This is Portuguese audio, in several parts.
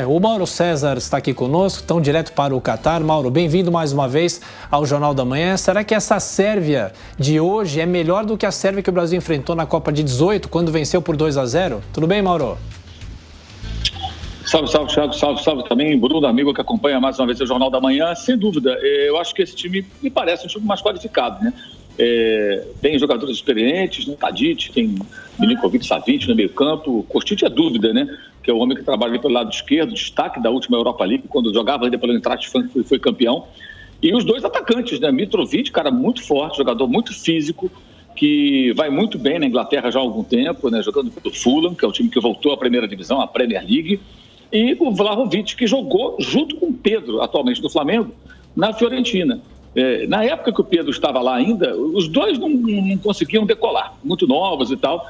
O Mauro César está aqui conosco, tão direto para o Catar. Mauro, bem-vindo mais uma vez ao Jornal da Manhã. Será que essa Sérvia de hoje é melhor do que a Sérvia que o Brasil enfrentou na Copa de 18, quando venceu por 2-0? Tudo bem, Mauro? Salve, salve, Thiago, salve também, Bruno, amigo que acompanha mais uma vez o Jornal da Manhã. Sem dúvida, eu acho que esse time me parece um time mais qualificado, né? Tem jogadores experientes, né? Tadic, tem Milinkovic, Savic no meio campo. Kostic é dúvida, né? Que é o homem que trabalha ali pelo lado esquerdo, destaque da última Europa League, quando jogava ainda pelo Eintracht Frankfurt, foi campeão. E os dois atacantes, né? Mitrovic, cara muito forte, jogador muito físico, que vai muito bem na Inglaterra já há algum tempo, né? Jogando pelo Fulham, que é o time que voltou à primeira divisão, à Premier League. E o Vlahovic, que jogou junto com o Pedro, atualmente do Flamengo, na Fiorentina. Na época que o Pedro estava lá ainda, os dois não conseguiam decolar, muito novos e tal.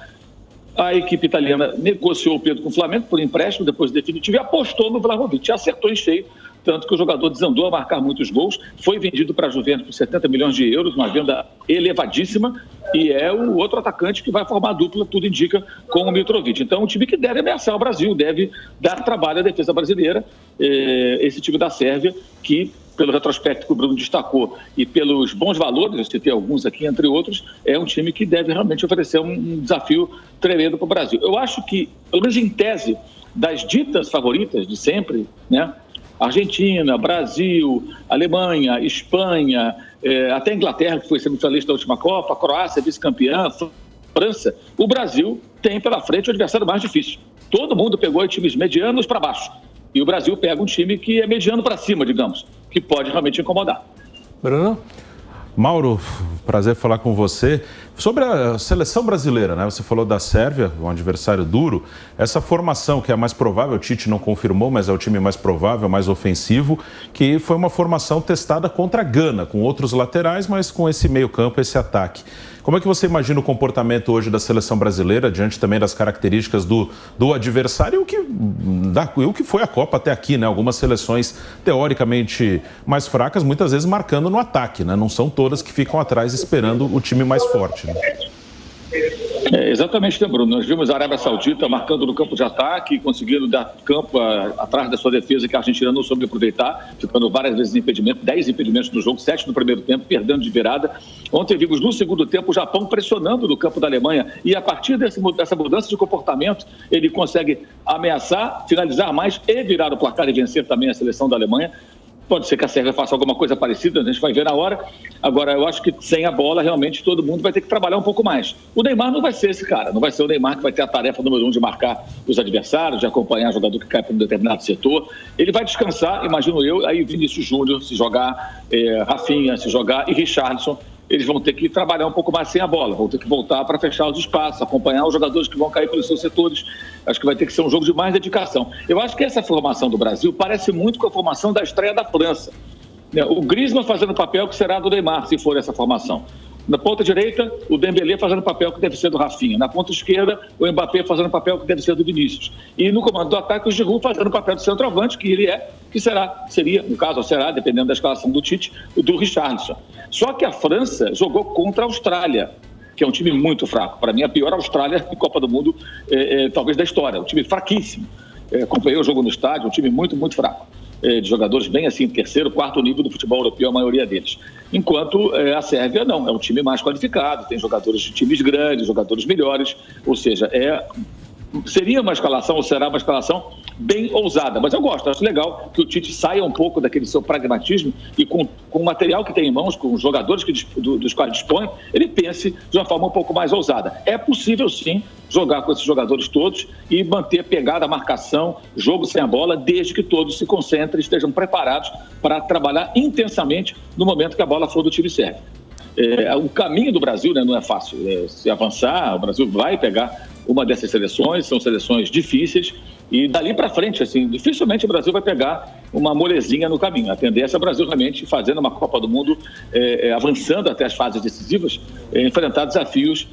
A equipe italiana negociou o Pedro com o Flamengo por empréstimo, depois definitivo, e apostou no Vlahovic, e acertou em cheio, tanto que o jogador desandou a marcar muitos gols, foi vendido para a Juventus por 70 milhões de euros, uma venda elevadíssima, e é o outro atacante que vai formar a dupla, tudo indica, com o Mitrovic. Então, um time que deve ameaçar o Brasil, deve dar trabalho à defesa brasileira, esse time da Sérvia, que, pelo retrospecto que o Bruno destacou e pelos bons valores, eu citei alguns aqui, entre outros, é um time que deve realmente oferecer um desafio tremendo para o Brasil. Eu acho que, pelo menos em tese, das ditas favoritas de sempre, né? Argentina, Brasil, Alemanha, Espanha, até a Inglaterra, que foi semifinalista da última Copa, a Croácia, vice-campeã, França, o Brasil tem pela frente o adversário mais difícil. Todo mundo pegou times medianos para baixo. E o Brasil pega um time que é mediano para cima, digamos, que pode realmente incomodar. Bruno? Mauro, prazer falar com você. Sobre a seleção brasileira, né? Você falou da Sérvia, um adversário duro. Essa formação que é a mais provável, o Tite não confirmou, mas é o time mais provável, mais ofensivo, que foi uma formação testada contra a Gana, com outros laterais, mas com esse meio-campo, esse ataque. Como é que você imagina o comportamento hoje da seleção brasileira, diante também das características do adversário e o que foi a Copa até aqui, né? Algumas seleções teoricamente mais fracas, muitas vezes marcando no ataque, né? Não são todas que ficam atrás esperando o time mais forte, né? Exatamente, né, Bruno? Nós vimos a Arábia Saudita marcando no campo de ataque, conseguindo dar campo atrás da sua defesa, que a Argentina não soube aproveitar, ficando várias vezes em impedimento, 10 impedimentos no jogo, 7 no primeiro tempo, perdendo de virada. Ontem vimos no segundo tempo o Japão pressionando no campo da Alemanha, e a partir dessa mudança de comportamento, ele consegue ameaçar, finalizar mais e virar o placar e vencer também a seleção da Alemanha. Pode ser que a Sérvia faça alguma coisa parecida, a gente vai ver na hora. Agora, eu acho que sem a bola, realmente, todo mundo vai ter que trabalhar um pouco mais. O Neymar não vai ser esse cara, não vai ser o Neymar que vai ter a tarefa número 1 de marcar os adversários, de acompanhar o jogador que cai para um determinado setor. Ele vai descansar, imagino eu, aí Vinícius Júnior, se jogar, Rafinha, se jogar, e Richarlison. Eles vão ter que trabalhar um pouco mais sem a bola, vão ter que voltar para fechar os espaços, acompanhar os jogadores que vão cair pelos seus setores. Acho que vai ter que ser um jogo de mais dedicação. Eu acho que essa formação do Brasil parece muito com a formação da estreia da França. O Griezmann fazendo o papel que será do Neymar, se for essa formação. Na ponta direita, o Dembélé fazendo o papel que deve ser do Rafinha. Na ponta esquerda, o Mbappé fazendo o papel que deve ser do Vinícius. E no comando do ataque, o Giroud fazendo o papel do centroavante, que ele seria, no caso, será, dependendo da escalação do Tite, o do Richarlison. Só que a França jogou contra a Austrália, que é um time muito fraco. Para mim, a pior Austrália de Copa do Mundo, talvez da história. Um time fraquíssimo. Acompanhei o jogo no estádio, um time muito, muito fraco. De jogadores bem assim, terceiro, quarto nível do futebol europeu, a maioria deles. Enquanto a Sérvia não, é um time mais qualificado, tem jogadores de times grandes, jogadores melhores, ou seja, seria uma escalação, ou será uma escalação bem ousada, mas eu gosto, acho legal que o Tite saia um pouco daquele seu pragmatismo e com o material que tem em mãos, com os jogadores dos quais dispõe, ele pense de uma forma um pouco mais ousada. É possível sim jogar com esses jogadores todos e manter pegada, marcação, jogo sem a bola, desde que todos se concentrem e estejam preparados para trabalhar intensamente no momento que a bola for do time sérvio. O caminho do Brasil, né, não é fácil. Se avançar, o Brasil vai pegar uma dessas seleções, são seleções difíceis, e dali para frente, assim, dificilmente o Brasil vai pegar uma molezinha no caminho. A tendência é o Brasil realmente fazendo uma Copa do Mundo, avançando até as fases decisivas, enfrentar desafios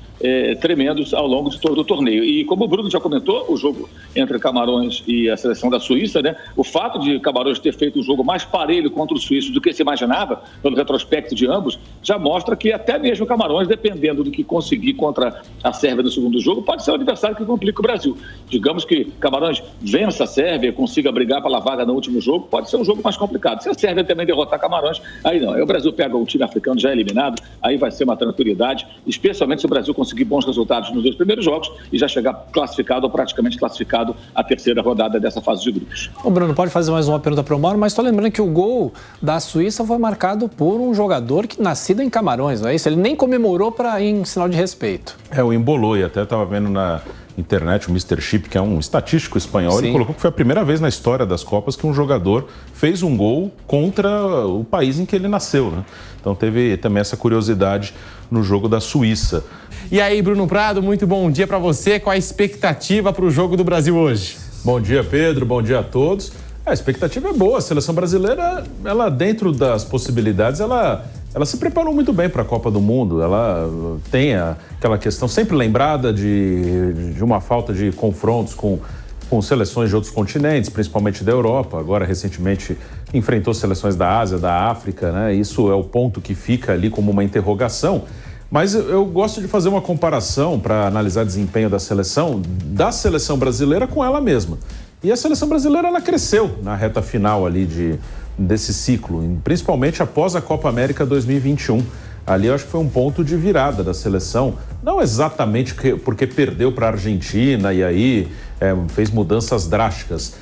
tremendos ao longo de todo o torneio. E como o Bruno já comentou, o jogo entre Camarões e a seleção da Suíça, né? O fato de Camarões ter feito um jogo mais parelho contra os suíços do que se imaginava, pelo retrospecto de ambos, já mostra que até mesmo Camarões, dependendo do que conseguir contra a Sérvia no segundo jogo, pode ser um adversário que complica o Brasil. Digamos que Camarões vença a Sérvia, consiga brigar pela vaga no último jogo, pode ser um jogo mais complicado. Se a Sérvia também derrotar Camarões, aí não. Aí o Brasil pega um time africano já eliminado, aí vai ser uma tranquilidade, especialmente se o Brasil conseguir bons resultados nos 2 primeiros jogos e já chegar classificado ou praticamente classificado à terceira rodada dessa fase de grupos. O Bruno, pode fazer mais uma pergunta para o Mauro, mas estou lembrando que o gol da Suíça foi marcado por um jogador nascido em Camarões, não é isso? Ele nem comemorou em sinal de respeito. O embolou, e até estava vendo na internet o Mr. Chip, que é um estatístico espanhol. Sim. Ele colocou que foi a primeira vez na história das Copas que um jogador fez um gol contra o país em que ele nasceu, né? Então teve também essa curiosidade no jogo da Suíça. E aí, Bruno Prado, muito bom dia para você. Qual a expectativa para o jogo do Brasil hoje? Bom dia, Pedro. Bom dia a todos. A expectativa é boa. A seleção brasileira, ela dentro das possibilidades, ela se preparou muito bem para a Copa do Mundo. Ela tem aquela questão sempre lembrada de uma falta de confrontos com seleções de outros continentes, principalmente da Europa. Agora, recentemente, enfrentou seleções da Ásia, da África, né? Isso é o ponto que fica ali como uma interrogação. Mas eu gosto de fazer uma comparação para analisar desempenho da seleção brasileira com ela mesma. E a seleção brasileira, ela cresceu na reta final ali desse ciclo, principalmente após a Copa América 2021. Ali eu acho que foi um ponto de virada da seleção, não exatamente porque perdeu para a Argentina e aí fez mudanças drásticas.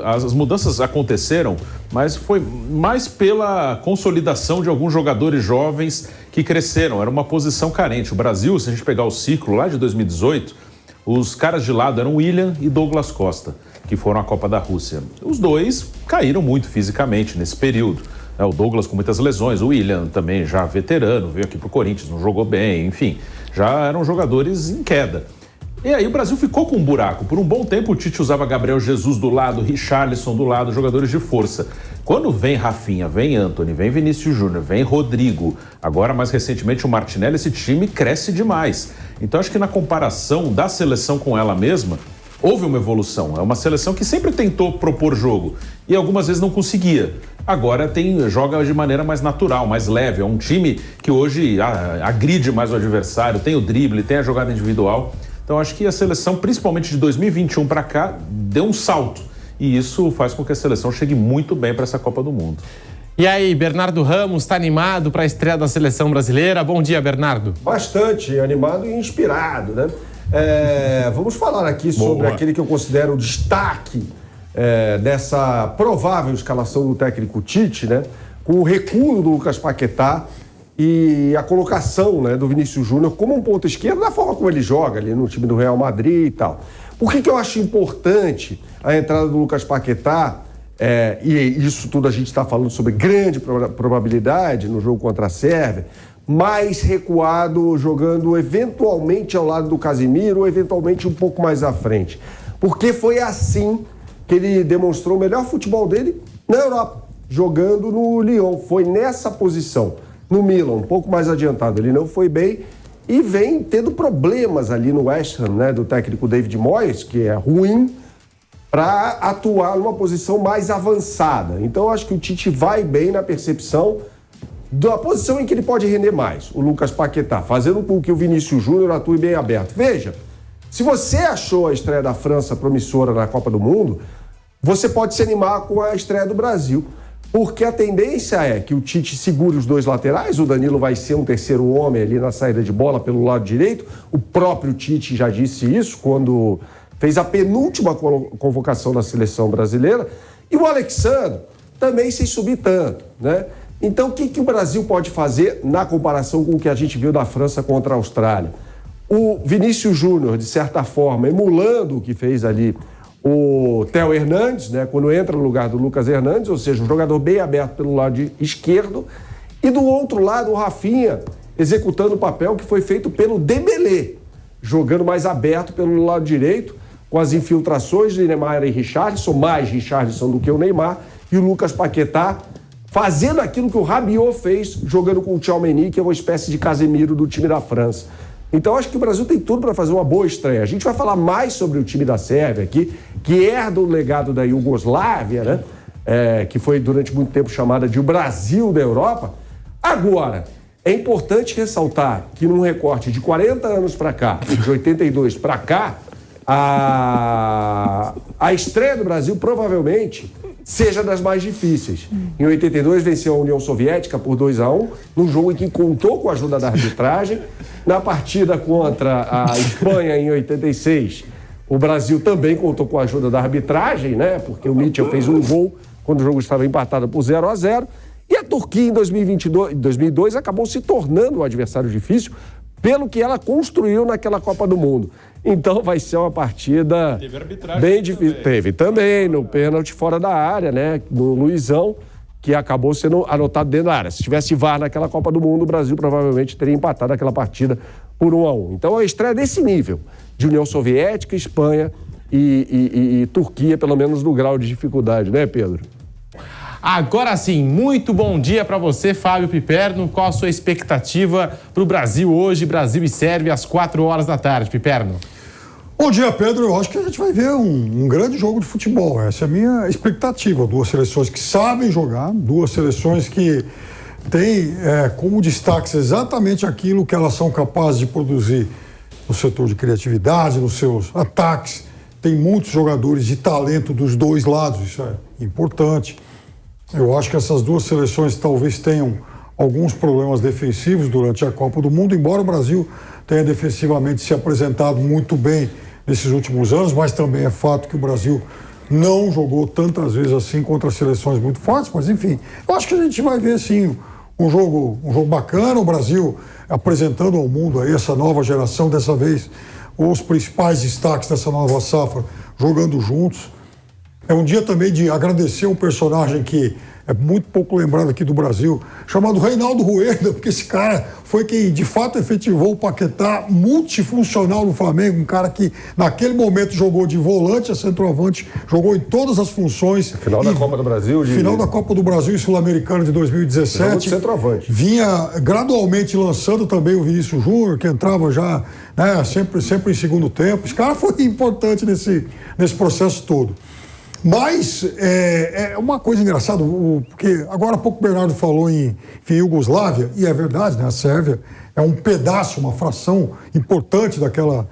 As mudanças aconteceram, mas foi mais pela consolidação de alguns jogadores jovens que cresceram. Era uma posição carente. O Brasil, se a gente pegar o ciclo lá de 2018, os caras de lado eram William e Douglas Costa, que foram à Copa da Rússia. Os dois caíram muito fisicamente nesse período. O Douglas com muitas lesões, o William também já veterano, veio aqui pro Corinthians, não jogou bem, enfim, já eram jogadores em queda. E aí o Brasil ficou com um buraco. Por um bom tempo o Tite usava Gabriel Jesus do lado, Richarlison do lado, jogadores de força. Quando vem Rafinha, vem Antony, vem Vinícius Júnior, vem Rodrigo, agora mais recentemente o Martinelli, esse time cresce demais. Então acho que na comparação da seleção com ela mesma, houve uma evolução. É uma seleção que sempre tentou propor jogo e algumas vezes não conseguia. Agora joga de maneira mais natural, mais leve. É um time que hoje agride mais o adversário, tem o drible, tem a jogada individual. Então acho que a seleção, principalmente de 2021 para cá, deu um salto. E isso faz com que a seleção chegue muito bem para essa Copa do Mundo. E aí, Bernardo Ramos, está animado para a estreia da seleção brasileira? Bom dia, Bernardo. Bastante animado e inspirado, né? Vamos falar aqui sobre aquele que eu considero o destaque dessa provável escalação do técnico Tite, né? Com o recuo do Lucas Paquetá e a colocação, né, do Vinícius Júnior como um ponto esquerdo, da forma como ele joga ali no time do Real Madrid e tal. Por que eu acho importante a entrada do Lucas Paquetá? E isso tudo a gente está falando sobre grande probabilidade no jogo contra a Sérvia, mais recuado, jogando eventualmente ao lado do Casemiro, ou eventualmente um pouco mais à frente. Porque foi assim que ele demonstrou o melhor futebol dele na Europa, jogando no Lyon. Foi nessa posição, no Milan, um pouco mais adiantado. Ele não foi bem e vem tendo problemas ali no West Ham, né, do técnico David Moyes, que é ruim, para atuar numa posição mais avançada. Então, eu acho que o Tite vai bem na percepção da posição em que ele pode render mais, o Lucas Paquetá, fazendo com que o Vinícius Júnior atue bem aberto. Veja, se você achou a estreia da França promissora na Copa do Mundo, você pode se animar com a estreia do Brasil, porque a tendência é que o Tite segure os dois laterais, o Danilo vai ser um terceiro homem ali na saída de bola pelo lado direito, o próprio Tite já disse isso quando fez a penúltima convocação da seleção brasileira, e o Alexandre também sem subir tanto, né? Então, o que o Brasil pode fazer na comparação com o que a gente viu da França contra a Austrália? O Vinícius Júnior, de certa forma, emulando o que fez ali o Theo Hernandes, né, quando entra no lugar do Lucas Hernandes, ou seja, um jogador bem aberto pelo lado esquerdo, e do outro lado o Rafinha executando o papel que foi feito pelo Dembélé, jogando mais aberto pelo lado direito, com as infiltrações de Neymar e Richarlison, mais Richarlison do que o Neymar, e o Lucas Paquetá fazendo aquilo que o Rabiot fez jogando com o Tchouaméni, que é uma espécie de Casemiro do time da França. Então, acho que o Brasil tem tudo para fazer uma boa estreia. A gente vai falar mais sobre o time da Sérvia aqui, que herda o legado da Iugoslávia, né? Que foi durante muito tempo chamada de o Brasil da Europa. Agora, é importante ressaltar que num recorte de 40 anos para cá, de 82 para cá, a estreia do Brasil provavelmente seja das mais difíceis. Em 82 venceu a União Soviética por 2-1, num jogo em que contou com a ajuda da arbitragem. Na partida contra a Espanha em 86, o Brasil também contou com a ajuda da arbitragem, né? Porque o Mitchell fez um gol quando o jogo estava empatado por 0-0. E a Turquia em 2002 acabou se tornando um adversário difícil pelo que ela construiu naquela Copa do Mundo. Então vai ser uma partida bem difícil. Teve também no pênalti fora da área, né? No Luizão, que acabou sendo anotado dentro da área. Se tivesse VAR naquela Copa do Mundo, o Brasil provavelmente teria empatado aquela partida por 1-1. Então a estreia desse nível, de União Soviética, Espanha e Turquia, pelo menos no grau de dificuldade, né, Pedro? Agora sim, muito bom dia para você, Fábio Piperno. Qual a sua expectativa para o Brasil hoje, Brasil e Sérvia, às 4 horas da tarde, Piperno? Bom dia, Pedro. Eu acho que a gente vai ver um grande jogo de futebol. Essa é a minha expectativa. Duas seleções que sabem jogar, duas seleções que têm como destaque exatamente aquilo que elas são capazes de produzir no setor de criatividade, nos seus ataques. Tem muitos jogadores de talento dos dois lados, isso é importante. Eu acho que essas duas seleções talvez tenham alguns problemas defensivos durante a Copa do Mundo, embora o Brasil tenha defensivamente se apresentado muito bem nesses últimos anos, mas também é fato que o Brasil não jogou tantas vezes assim contra seleções muito fortes, mas enfim, eu acho que a gente vai ver sim um jogo bacana, o Brasil apresentando ao mundo aí essa nova geração, dessa vez os principais destaques dessa nova safra jogando juntos. É um dia também de agradecer um personagem que é muito pouco lembrado aqui do Brasil, chamado Reinaldo Rueda, porque esse cara foi quem de fato efetivou o Paquetá multifuncional no Flamengo, um cara que naquele momento jogou de volante a centroavante, jogou em todas as funções. Final da Copa do Brasil. Final da Copa do Brasil e Sul-Americano de 2017. Centroavante. Vinha gradualmente lançando também o Vinícius Júnior, que entrava já, né, sempre em segundo tempo. Esse cara foi importante nesse processo todo. Mas é uma coisa engraçada, porque agora há pouco o Bernardo falou em Iugoslávia, e é verdade, né? A Sérvia é um pedaço, uma fração importante daquela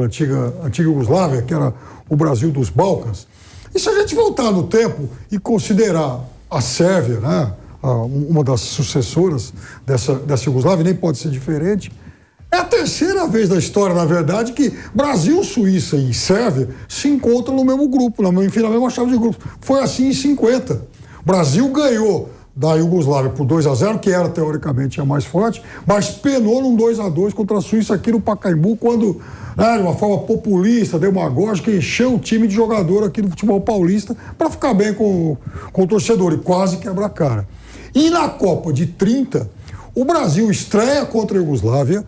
antiga Iugoslávia, que era o Brasil dos Balcãs. E se a gente voltar no tempo e considerar a Sérvia, né, uma das sucessoras dessa Iugoslávia, nem pode ser diferente, é a terceira vez da história, na verdade, que Brasil, Suíça e Sérvia se encontram no mesmo grupo, na mesma chave de grupos. Foi assim em 50. O Brasil ganhou da Iugoslávia por 2-0, que era teoricamente a mais forte, mas penou num 2-2 contra a Suíça aqui no Pacaembu, quando, de uma forma populista, demagógica, encheu o time de jogador aqui do futebol paulista para ficar bem com o torcedor e quase quebra a cara. E na Copa de 30, o Brasil estreia contra a Iugoslávia,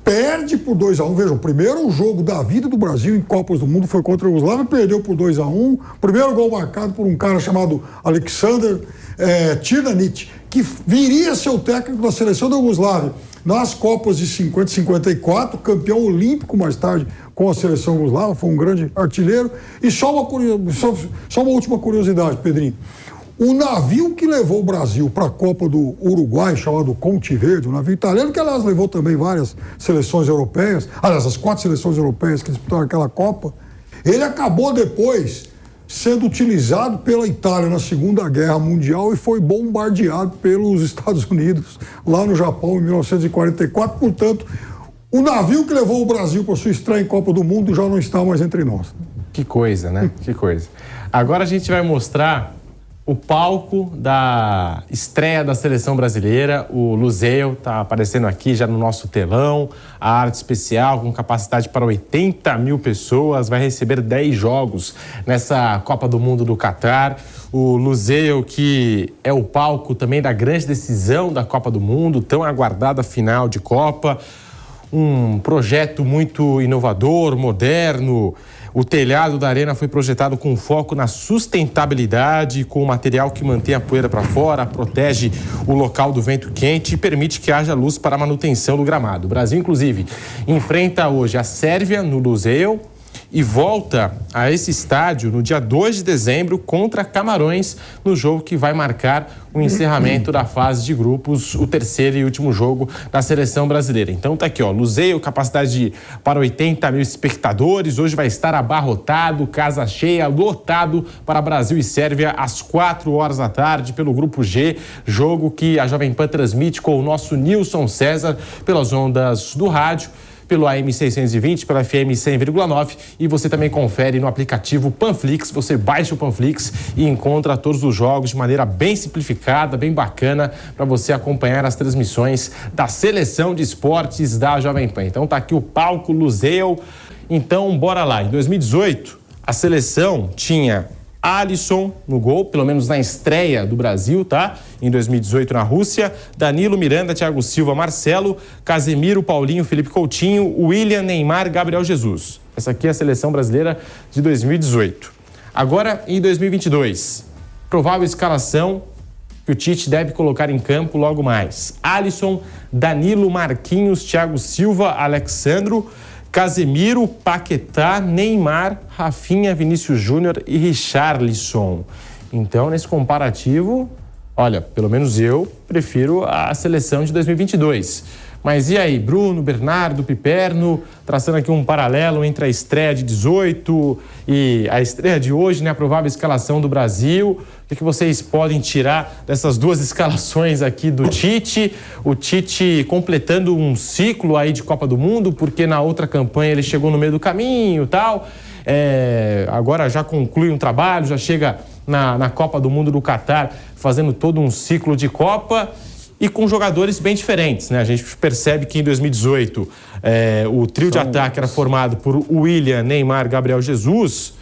perde por 2-1. Vejam, o primeiro jogo da vida do Brasil em Copas do Mundo foi contra a Iugoslávia, perdeu por 2-1. Primeiro gol marcado por um cara chamado Aleksandar Tirnanic, que viria a ser o técnico da seleção da Iugoslávia nas Copas de 50 e 54, campeão olímpico mais tarde com a seleção iugoslava, foi um grande artilheiro. E só uma última curiosidade, Pedrinho. O navio que levou o Brasil para a Copa do Uruguai, chamado Conte Verde, um navio italiano, que aliás levou também várias seleções europeias, aliás, as 4 seleções europeias que disputaram aquela Copa, ele acabou depois sendo utilizado pela Itália na Segunda Guerra Mundial e foi bombardeado pelos Estados Unidos lá no Japão em 1944. Portanto, o navio que levou o Brasil para sua estreia em Copa do Mundo já não está mais entre nós. Que coisa, né? Que coisa. Agora a gente vai mostrar o palco da estreia da seleção brasileira. O Luizão está aparecendo aqui já no nosso telão. A arte especial com capacidade para 80 mil pessoas. Vai receber 10 jogos nessa Copa do Mundo do Catar. O Luizão, que é o palco também da grande decisão da Copa do Mundo, tão aguardada final de Copa. Um projeto muito inovador, moderno. O telhado da arena foi projetado com foco na sustentabilidade, com material que mantém a poeira para fora, protege o local do vento quente e permite que haja luz para a manutenção do gramado. O Brasil, inclusive, enfrenta hoje a Sérvia no Luzeio e volta a esse estádio no dia 2 de dezembro contra Camarões, no jogo que vai marcar o encerramento da fase de grupos, o terceiro e último jogo da seleção brasileira. Então tá aqui, ó, Luzeio, capacidade para 80 mil espectadores, hoje vai estar abarrotado, casa cheia, lotado para Brasil e Sérvia às 4 horas da tarde pelo Grupo G, jogo que a Jovem Pan transmite com o nosso Nilson César pelas ondas do rádio, pelo AM 620, pela FM 100,9 e você também confere no aplicativo Panflix. Você baixa o Panflix e encontra todos os jogos de maneira bem simplificada, bem bacana, para você acompanhar as transmissões da seleção de esportes da Jovem Pan. Então tá aqui o palco Luzeio. Então bora lá. Em 2018, a seleção tinha Alisson no gol, pelo menos na estreia do Brasil, tá? Em 2018 na Rússia, Danilo, Miranda, Thiago Silva, Marcelo, Casemiro, Paulinho, Felipe Coutinho, William, Neymar, Gabriel Jesus. Essa aqui é a seleção brasileira de 2018. Agora, em 2022, provável escalação que o Tite deve colocar em campo logo mais. Alisson, Danilo, Marquinhos, Thiago Silva, Alexandro, Casemiro, Paquetá, Neymar, Rafinha, Vinícius Júnior e Richarlison. Então, nesse comparativo, olha, pelo menos eu prefiro a seleção de 2022. Mas e aí, Bruno, Bernardo, Piperno, traçando aqui um paralelo entre a estreia de 18 e a estreia de hoje, né, a provável escalação do Brasil. O que vocês podem tirar dessas duas escalações aqui do Tite? O Tite completando um ciclo aí de Copa do Mundo, porque na outra campanha ele chegou no meio do caminho e tal. Agora já conclui um trabalho, já chega na Copa do Mundo do Catar, fazendo todo um ciclo de Copa. E com jogadores bem diferentes, né? A gente percebe que em 2018 o trio de ataque era formado por William, Neymar, Gabriel Jesus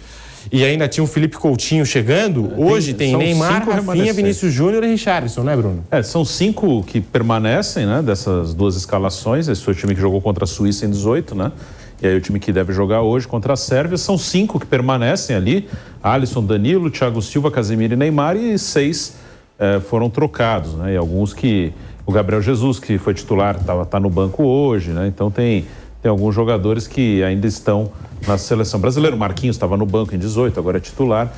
e ainda tinha o Felipe Coutinho chegando. Hoje tem Neymar, Rafinha, Vinícius Júnior e Richarlison, né, Bruno? São 5 que permanecem, né, dessas duas escalações. Esse foi o time que jogou contra a Suíça em 18, né? E aí o time que deve jogar hoje contra a Sérvia. São 5 que permanecem ali. Alisson, Danilo, Thiago Silva, Casemiro e Neymar e 6 foram trocados, né? E alguns que... O Gabriel Jesus, que foi titular, tá no banco hoje, né? Então tem alguns jogadores que ainda estão na seleção brasileira. O Marquinhos estava no banco em 18, agora é titular.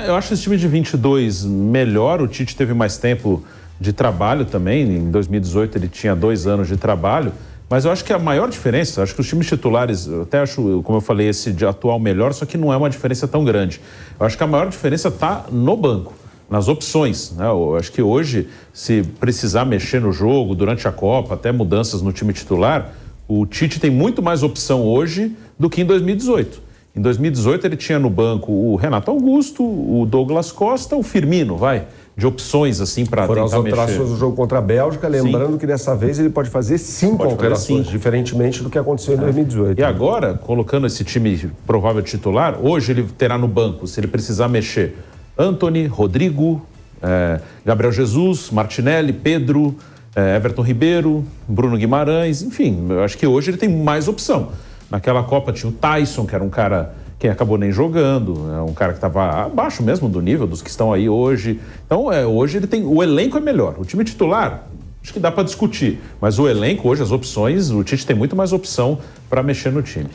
Eu acho esse time de 22 melhor. O Tite teve mais tempo de trabalho também. Em 2018 ele tinha 2 anos de trabalho. Mas eu acho que a maior diferença, acho que os times titulares, eu até acho, como eu falei, esse de atual melhor, só que não é uma diferença tão grande. Eu acho que a maior diferença está no banco, nas opções, né? Eu acho que hoje, se precisar mexer no jogo durante a Copa, até mudanças no time titular, o Tite tem muito mais opção hoje do que em 2018. Em 2018 ele tinha no banco o Renato Augusto, o Douglas Costa, o Firmino, de opções assim para tentar mexer. Foram as alterações do jogo contra a Bélgica, lembrando que dessa vez ele pode fazer 5 alterações, diferentemente do que aconteceu em 2018. E agora, colocando esse time provável titular, hoje ele terá no banco, se ele precisar mexer, Antony, Rodrigo, Gabriel Jesus, Martinelli, Pedro, Everton Ribeiro, Bruno Guimarães, enfim, eu acho que hoje ele tem mais opção. Naquela Copa tinha o Tyson, que era um cara que acabou nem jogando, um cara que estava abaixo mesmo do nível dos que estão aí hoje. Então, hoje ele tem, o elenco é melhor. O time titular, acho que dá para discutir, mas o elenco hoje, as opções, o Tite tem muito mais opção para mexer no time.